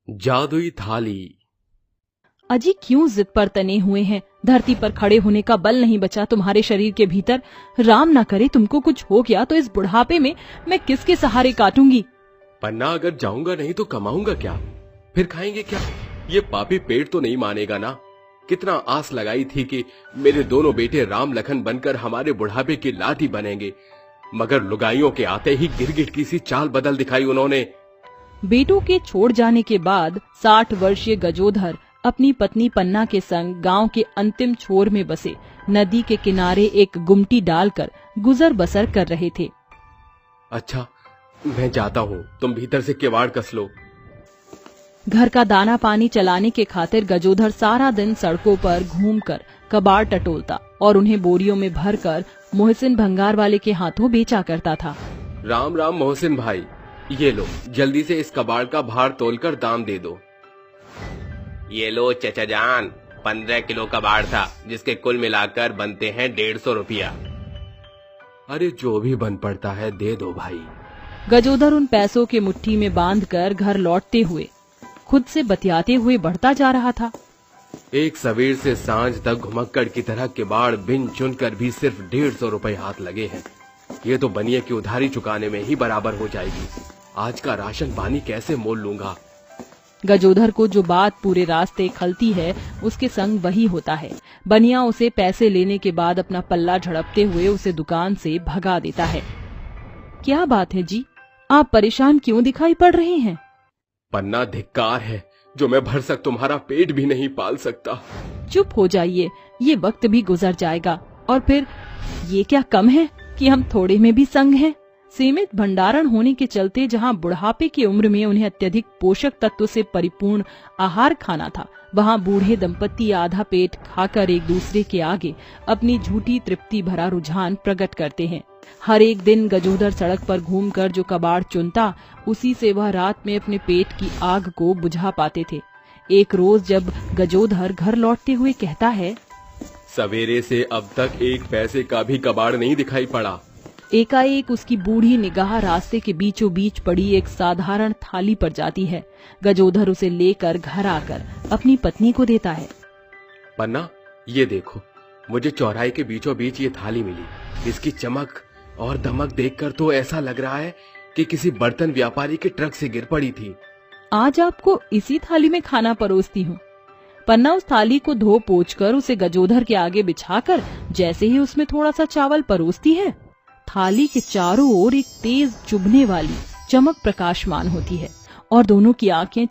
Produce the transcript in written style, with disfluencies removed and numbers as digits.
जादुई थाली। अजी क्यों जिद पर तने हुए हैं? धरती पर खड़े होने का बल नहीं बचा तुम्हारे शरीर के भीतर। राम ना करे तुमको कुछ हो गया तो इस बुढ़ापे में मैं किसके सहारे काटूंगी? पन्ना, अगर जाऊंगा नहीं तो कमाऊंगा क्या? फिर खाएंगे क्या? ये पापी पेट तो नहीं मानेगा ना। कितना आस लगाई थी कि मेरे दोनों बेटे राम लखन बनकर हमारे बुढ़ापे की लाठी बनेंगे, मगर लुगाइयों के आते ही गिरगिट की सी चाल बदल दिखाई उन्होंने। बेटों के छोड़ जाने के बाद 60 वर्षीय गजोधर अपनी पत्नी पन्ना के संग गांव के अंतिम छोर में बसे नदी के किनारे एक गुमटी डालकर गुजर बसर कर रहे थे। अच्छा, मैं जाता हूँ, तुम भीतर से किवाड़ कस लो। घर का दाना पानी चलाने के खातिर गजोधर सारा दिन सड़कों पर घूमकर कबाड़ टटोलता और उन्हें बोरियों में भरकर मोहसिन भंगार वाले के हाथों बेचा करता था। राम राम मोहसिन भाई, ये लो, जल्दी से इस कबाड़ का भार तोलकर दाम दे दो। ये लो चचा जान, 15 किलो कबाड़ था, जिसके कुल मिलाकर बनते हैं 150 रुपया। अरे जो भी बन पड़ता है दे दो भाई। गजोधर उन पैसों के मुट्ठी में बांधकर घर लौटते हुए खुद से बतियाते हुए बढ़ता जा रहा था। एक सवेर से सांझ तक घुमक्कड़ की तरह किबाड़ बिन चुनकर भी सिर्फ 150 रुपए हाथ लगे हैं। ये तो बनिए की उधारी चुकाने में ही बराबर हो जाएगी। आज का राशन पानी कैसे मोल लूंगा? गजोधर को जो बात पूरे रास्ते खलती है उसके संग वही होता है। बनिया उसे पैसे लेने के बाद अपना पल्ला झड़पते हुए उसे दुकान से भगा देता है। क्या बात है जी, आप परेशान क्यों दिखाई पड़ रहे हैं? पन्ना, धिक्कार है, जो मैं भरसक तुम्हारा पेट भी नहीं पाल सकता। चुप हो जाइए, ये वक्त भी गुजर जाएगा। और फिर ये क्या कम है कि हम थोड़े में भी संग हैं? सीमित भंडारण होने के चलते जहां बुढ़ापे की उम्र में उन्हें अत्यधिक पोषक तत्व से परिपूर्ण आहार खाना था, वहां बूढ़े दंपत्ति आधा पेट खाकर एक दूसरे के आगे अपनी झूठी तृप्ति भरा रुझान प्रकट करते हैं। हर एक दिन गजोधर सड़क पर घूमकर जो कबाड़ चुनता, उसी से वह रात में अपने पेट की आग को बुझा पाते थे। एक रोज जब गजोधर घर लौटते हुए कहता है, सवेरे से अब तक एक पैसे का भी कबाड़ नहीं दिखाई पड़ा। एकाएक उसकी बूढ़ी निगाह रास्ते के बीचों बीच पड़ी एक साधारण थाली पर जाती है। गजोधर उसे लेकर घर आकर अपनी पत्नी को देता है। पन्ना, ये देखो, मुझे चौराहे के बीचों बीच ये थाली मिली। इसकी चमक और दमक देखकर तो ऐसा लग रहा है कि किसी बर्तन व्यापारी के ट्रक से गिर पड़ी थी। आज आपको इसी थाली में खाना परोसती हूँ। पन्ना उस थाली को धो पोंछ कर उसे गजोधर के आगे बिछाकर जैसे ही उसमें थोड़ा सा चावल परोसती है, थाली के चारों ओर एक तेज चुभने वाली चमक प्रकाशमान होती है और दोनों की आंखें